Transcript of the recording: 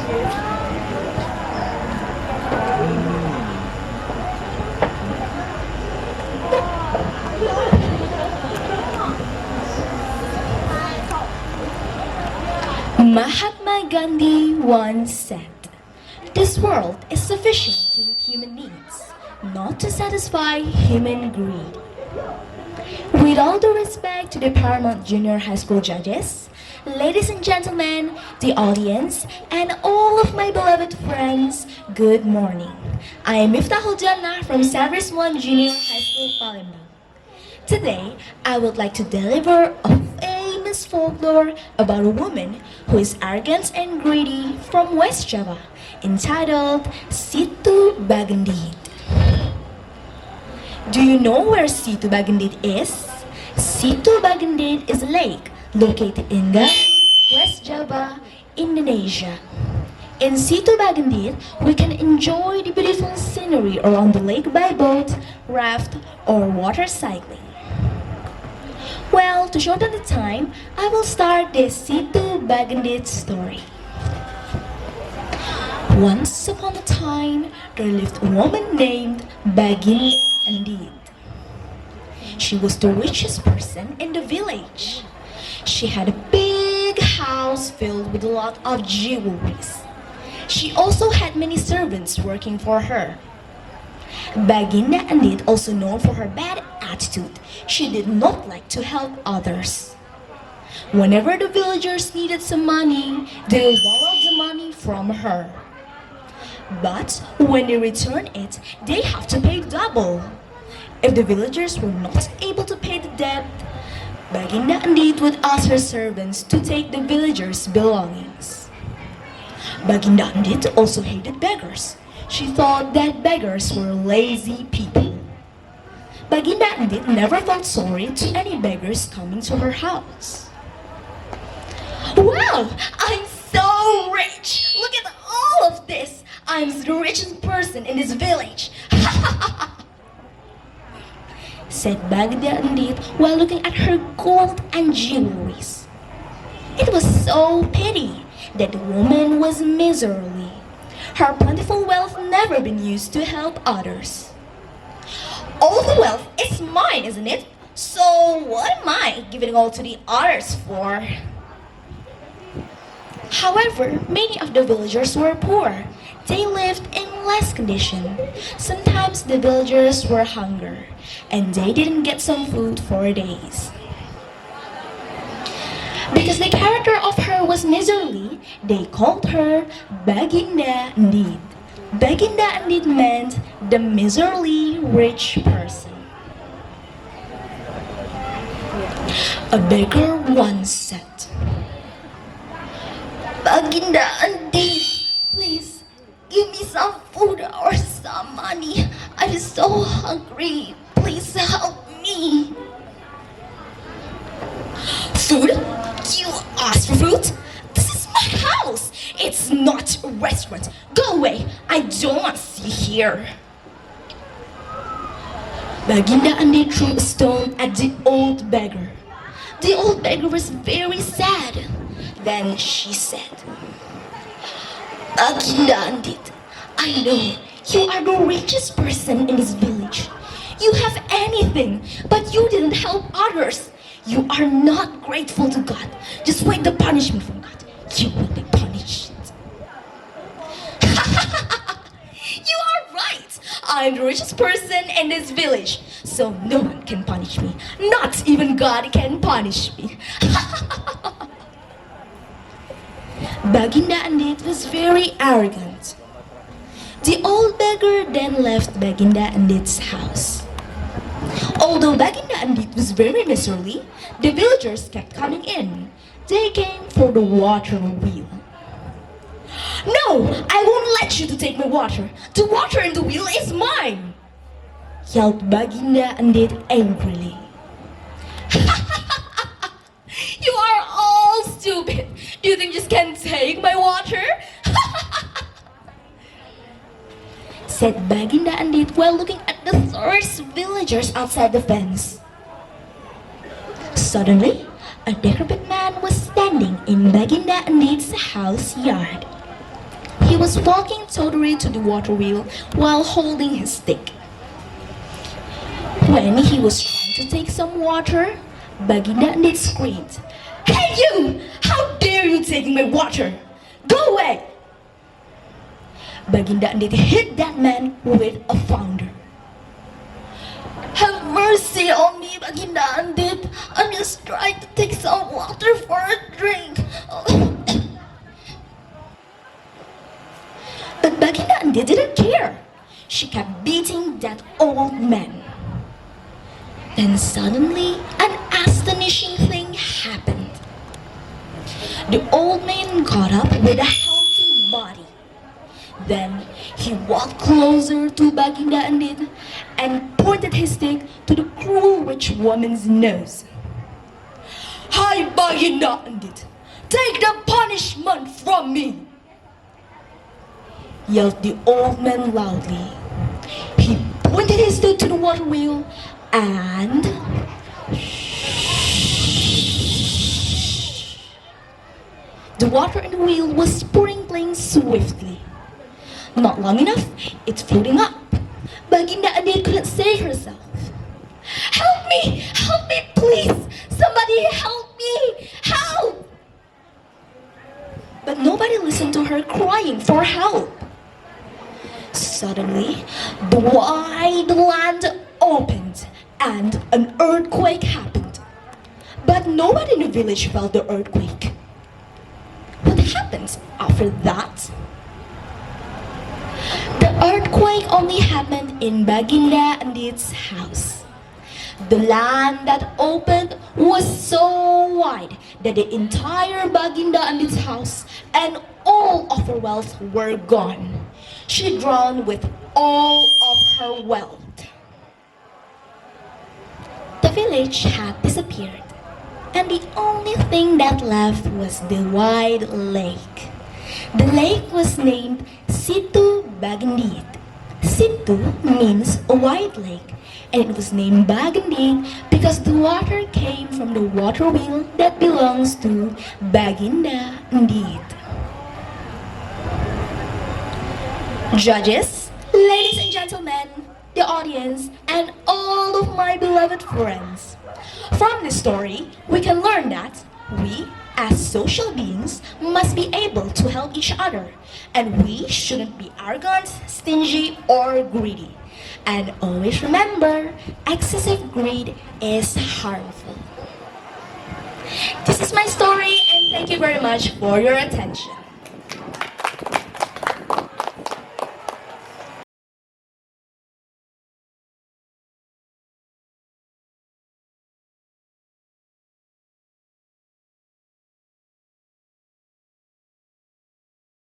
Mahatma Gandhi once said, "This world is sufficient to meet human needs, not to satisfy human greed." With all due respect to the Paramount Junior High School judges, ladies and gentlemen, the audience, and all of my beloved friends, good morning. I am Miftakhul Jannah from Xaverius 1 Junior High School, Palembang. Today, I would like to deliver a famous folklore about a woman who is arrogant and greedy from West Java, entitled Situ Bagandit. Do you know where Situ Bagandit is? Situ Bagandit is a lake located in West Java, Indonesia. In Situ Bagandit, we can enjoy the beautiful scenery around the lake by boat, raft, or water cycling. Well, to shorten the time, I will start this Situ Bagandit story. Once upon a time, there lived a woman named Baginda Andit. She was the richest person in the village. She had a big house filled with a lot of jewelries. She also had many servants working for her. Baginda Andit, also known for her bad attitude, she did not like to help others. Whenever the villagers needed some money, they would borrow the money from her. But when they return it, they have to pay double. If the villagers were not able to pay the debt, Baginda Andit would ask her servants to take the villagers' belongings. Baginda Andit also hated beggars. She thought that beggars were lazy people. Baginda Andit never felt sorry to any beggars coming to her house. "Wow, I'm so rich! Look at all of this! I'm the richest person in this village!" said Baginda Andit while looking at her gold and jewelries. It was so pity that the woman was miserly. Her plentiful wealth never been used to help others. "All the wealth is mine, isn't it? So what am I giving all to the others for?" However, many of the villagers were poor. They lived in less condition. Sometimes the villagers were hungry, and they didn't get some food for days. Because the character of her was miserly, they called her Baginda Andit. Baginda Andit meant the miserly rich person. A beggar once said, "Baginda Andit, please give me some food or some money. I'm so hungry. Please help me." "Food? You asked for food? This is my house. It's not a restaurant. Go away. I don't want to see you here." Baginda Andit threw a stone at the old beggar. The old beggar was very sad. Then she said, "Baginda Andit, I know you are the richest person in this village. You have anything, but you didn't help others. You are not grateful to God. Just wait the punishment from God. You will be punished." "You are right. I'm the richest person in this village, so no one can punish me. Not even God can punish me." Baginda Andit was very arrogant. The old beggar then left Baginda Andit's house. Although Baginda Andit was very miserly, the villagers kept coming in. They came for the water wheel. "No, I won't let you to take my water. The water in the wheel is mine!" yelled Baginda Andit angrily. "You are all stupid. Do you think you just can take my water?" said Baginda Andit while looking at the thirst villagers outside the fence. Suddenly, a decrepit man was standing in Baginda Andit's house yard. was walking totally to the water wheel while holding his stick. When he was trying to take some water, Baginda Andit screamed, "Hey you! How dare you take my water? Go away!" Baginda Andit hit that man with a founder. "Have mercy on me, Baginda Andit. I'm just trying to take some water for a drink." But Baginda Andit didn't care. She kept beating that old man. Then suddenly, an astonishing thing happened. The old man got up with a healthy body. Then he walked closer to Baginda Andit and pointed his stick to the cruel rich woman's nose. "Hi, Baginda Andit! Take the punishment from me!" yelled the old man loudly. He pointed his stick to the water wheel and the water in the wheel was sprinkling swiftly. Not long enough, it's floating up. Baginda Andit couldn't save herself. Help me, please! Somebody help me! Help! But nobody listened to her crying for help. Suddenly, the wide land opened and an earthquake happened. But nobody in the village felt the earthquake. What happened after that? The earthquake only happened in Baginda Andit's house. The land that opened was so wide that the entire Baginda Andit's house and all of her wealth were gone. She drowned with all of her wealth. The village had disappeared, and the only thing that left was the wide lake. The lake was named Situ Bagandit. Situ means a wide lake, and it was named Bagandit because the water came from the water wheel that belongs to Baginda Andit. Judges, ladies and gentlemen, the audience, and all of my beloved friends. From this story, we can learn that we, as social beings, must be able to help each other, and we shouldn't be arrogant, stingy, or greedy. And always remember, excessive greed is harmful. This is my story, and thank you very much for your attention.